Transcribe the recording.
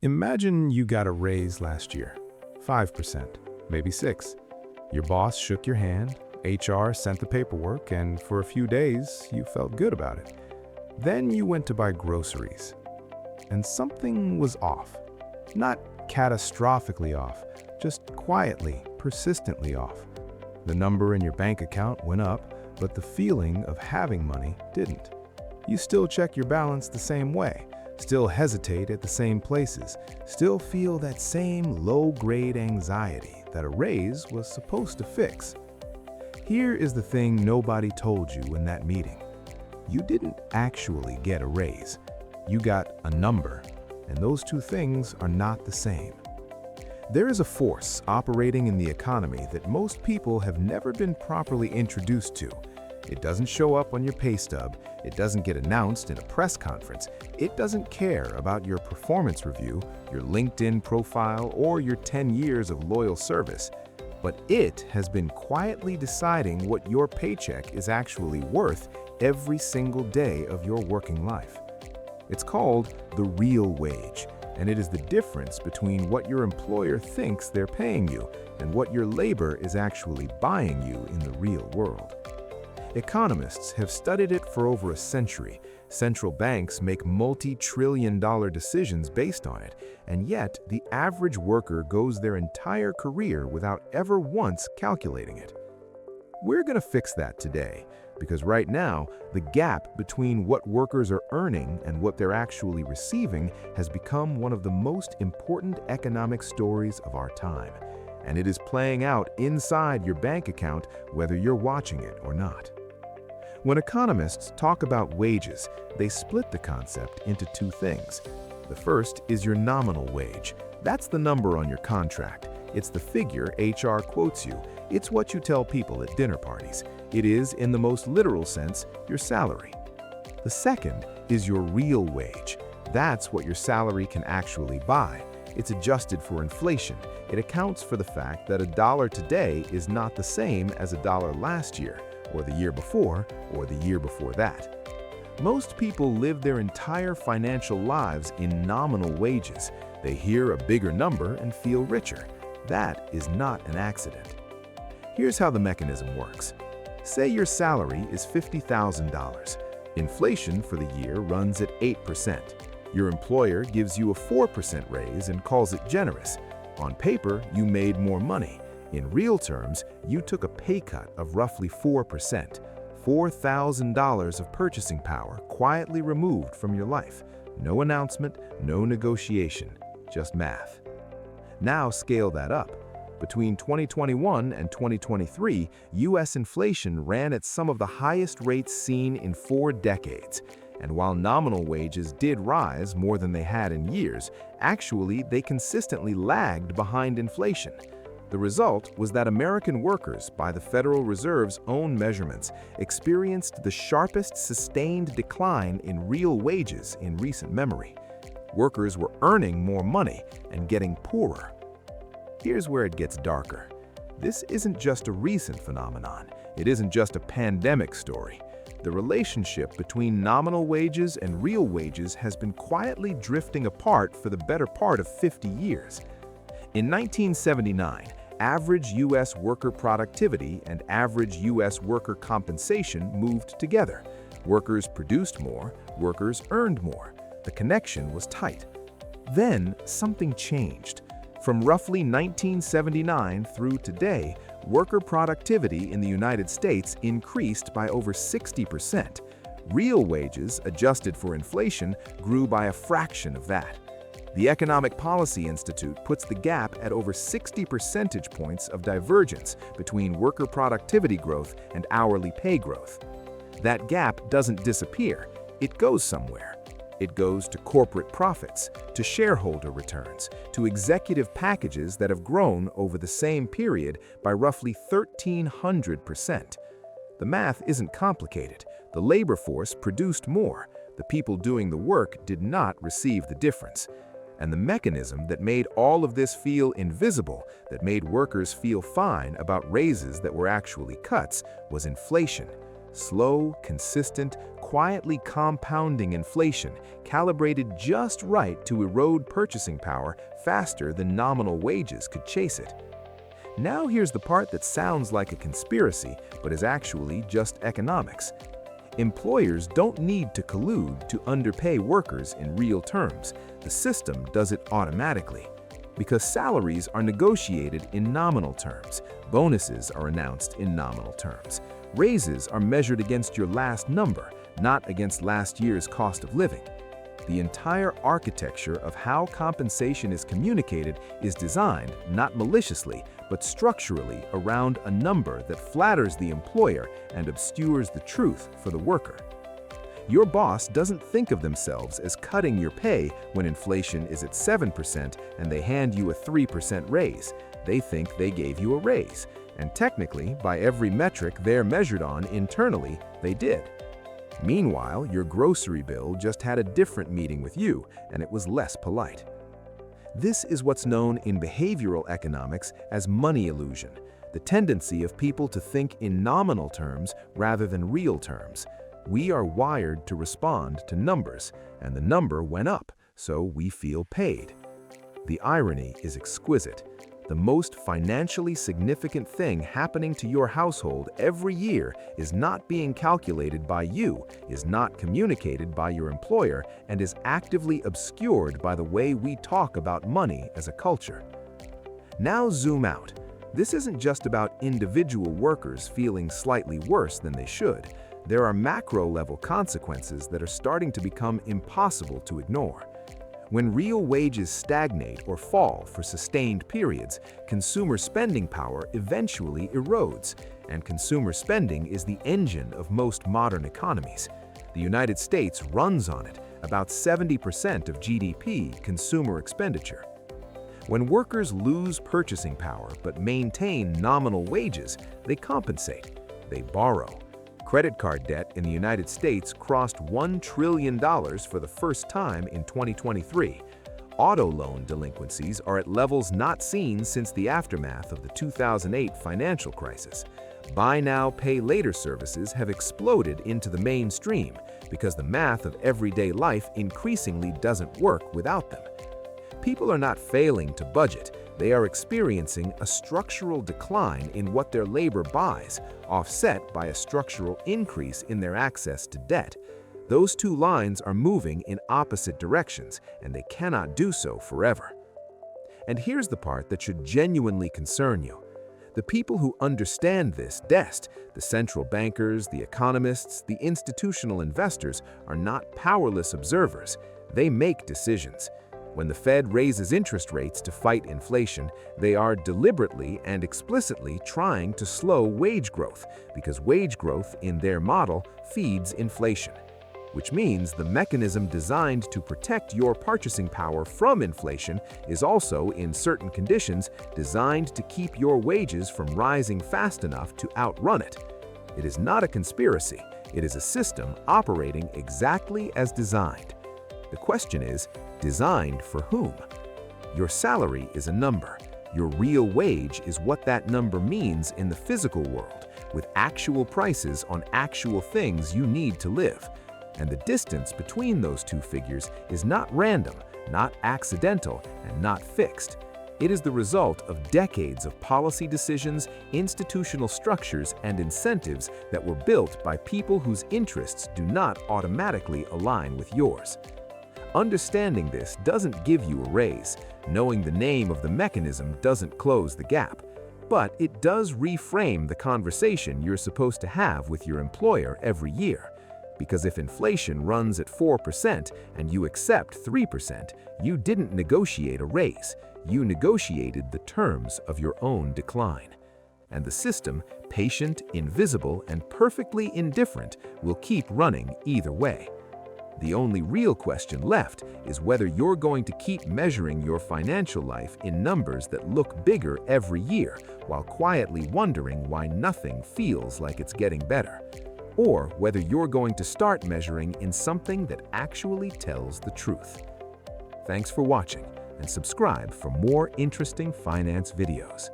Imagine you got a raise last year, 5%, maybe 6. Your boss shook your hand, HR sent the paperwork, and for a few days you felt good about it. Then you went to buy groceries, and something was off. Not catastrophically off, just quietly, persistently off. The number in your bank account went up, but the feeling of having money didn't. You still check your balance the same way, still hesitate at the same places, still feel that same low-grade anxiety that a raise was supposed to fix. Here is the thing nobody told you in that meeting. You didn't actually get a raise. You got a number, and those two things are not the same. There is a force operating in the economy that most people have never been properly introduced to. It doesn't show up on your pay stub, it doesn't get announced in a press conference, it doesn't care about your performance review, your LinkedIn profile, or your 10 years of loyal service. But it has been quietly deciding what your paycheck is actually worth every single day of your working life. It's called the real wage, and it is the difference between what your employer thinks they're paying you and what your labor is actually buying you in the real world. Economists have studied it for over a century. Central banks make multi-trillion-dollar decisions based on it, and yet the average worker goes their entire career without ever once calculating it. We're going to fix that today, because right now, the gap between what workers are earning and what they're actually receiving has become one of the most important economic stories of our time, and it is playing out inside your bank account whether you're watching it or not. When economists talk about wages, they split the concept into two things. The first is your nominal wage. That's the number on your contract. It's the figure HR quotes you. It's what you tell people at dinner parties. It is, in the most literal sense, your salary. The second is your real wage. That's what your salary can actually buy. It's adjusted for inflation. It accounts for the fact that $1 today is not the same as $1 last year, or the year before, or the year before that. Most people live their entire financial lives in nominal wages. They hear a bigger number and feel richer. That is not an accident. Here's how the mechanism works. Say your salary is $50,000. Inflation for the year runs at 8%. Your employer gives you a 4% raise and calls it generous. On paper, you made more money. In real terms, you took a pay cut of roughly 4%, $4,000 of purchasing power quietly removed from your life. No announcement, no negotiation, just math. Now scale that up. Between 2021 and 2023, U.S. inflation ran at some of the highest rates seen in 4 decades. And while nominal wages did rise more than they had in years, actually they consistently lagged behind inflation. The result was that American workers, by the Federal Reserve's own measurements, experienced the sharpest sustained decline in real wages in recent memory. Workers were earning more money and getting poorer. Here's where it gets darker. This isn't just a recent phenomenon. It isn't just a pandemic story. The relationship between nominal wages and real wages has been quietly drifting apart for the better part of 50 years. In 1979, average U.S. worker productivity and average U.S. worker compensation moved together. Workers produced more, workers earned more. The connection was tight. Then something changed. From roughly 1979 through today, worker productivity in the United States increased by over 60%. Real wages, adjusted for inflation, grew by a fraction of that. The Economic Policy Institute puts the gap at over 60 percentage points of divergence between worker productivity growth and hourly pay growth. That gap doesn't disappear, it goes somewhere. It goes to corporate profits, to shareholder returns, to executive packages that have grown over the same period by roughly 1,300%. The math isn't complicated. The labor force produced more. The people doing the work did not receive the difference. And the mechanism that made all of this feel invisible, that made workers feel fine about raises that were actually cuts, was inflation. slow, consistent, quietly compounding inflation, calibrated just right to erode purchasing power faster than nominal wages could chase it. Now here's the part that sounds like a conspiracy, but is actually just economics. Employers don't need to collude to underpay workers in real terms. The system does it automatically. Because salaries are negotiated in nominal terms, bonuses are announced in nominal terms, raises are measured against your last number, not against last year's cost of living. The entire architecture of how compensation is communicated is designed, not maliciously, but structurally around a number that flatters the employer and obscures the truth for the worker. Your boss doesn't think of themselves as cutting your pay when inflation is at 7% and they hand you a 3% raise. They think they gave you a raise, and technically, by every metric they're measured on internally, they did. Meanwhile, your grocery bill just had a different meeting with you, and it was less polite. This is what's known in behavioral economics as money illusion, the tendency of people to think in nominal terms rather than real terms. We are wired to respond to numbers, and the number went up, so we feel paid. The irony is exquisite. The most financially significant thing happening to your household every year is not being calculated by you, is not communicated by your employer, and is actively obscured by the way we talk about money as a culture. Now zoom out. This isn't just about individual workers feeling slightly worse than they should. There are macro-level consequences that are starting to become impossible to ignore. When real wages stagnate or fall for sustained periods, consumer spending power eventually erodes, and consumer spending is the engine of most modern economies. The United States runs on it, about 70% of GDP consumer expenditure. When workers lose purchasing power but maintain nominal wages, they compensate, they borrow. Credit card debt in the United States crossed $1 trillion for the first time in 2023. Auto loan delinquencies are at levels not seen since the aftermath of the 2008 financial crisis. Buy now, pay later services have exploded into the mainstream because the math of everyday life increasingly doesn't work without them. People are not failing to budget. They are experiencing a structural decline in what their labor buys, offset by a structural increase in their access to debt. Those two lines are moving in opposite directions, and they cannot do so forever. And here's the part that should genuinely concern you. The people who understand this best, the central bankers, the economists, the institutional investors, are not powerless observers. They make decisions. When the Fed raises interest rates to fight inflation, they are deliberately and explicitly trying to slow wage growth, because wage growth in their model feeds inflation. Which means the mechanism designed to protect your purchasing power from inflation is also, in certain conditions, designed to keep your wages from rising fast enough to outrun it. It is not a conspiracy. It is a system operating exactly as designed. The question is, designed for whom? Your salary is a number. Your real wage is what that number means in the physical world, with actual prices on actual things you need to live. And the distance between those two figures is not random, not accidental, and not fixed. It is the result of decades of policy decisions, institutional structures, and incentives that were built by people whose interests do not automatically align with yours. Understanding this doesn't give you a raise. Knowing the name of the mechanism doesn't close the gap. But it does reframe the conversation you're supposed to have with your employer every year. Because if inflation runs at 4% and you accept 3%, you didn't negotiate a raise. You negotiated the terms of your own decline. And the system, patient, invisible, and perfectly indifferent, will keep running either way. The only real question left is whether you're going to keep measuring your financial life in numbers that look bigger every year while quietly wondering why nothing feels like it's getting better. Or whether you're going to start measuring in something that actually tells the truth. Thanks for watching, and subscribe for more interesting finance videos.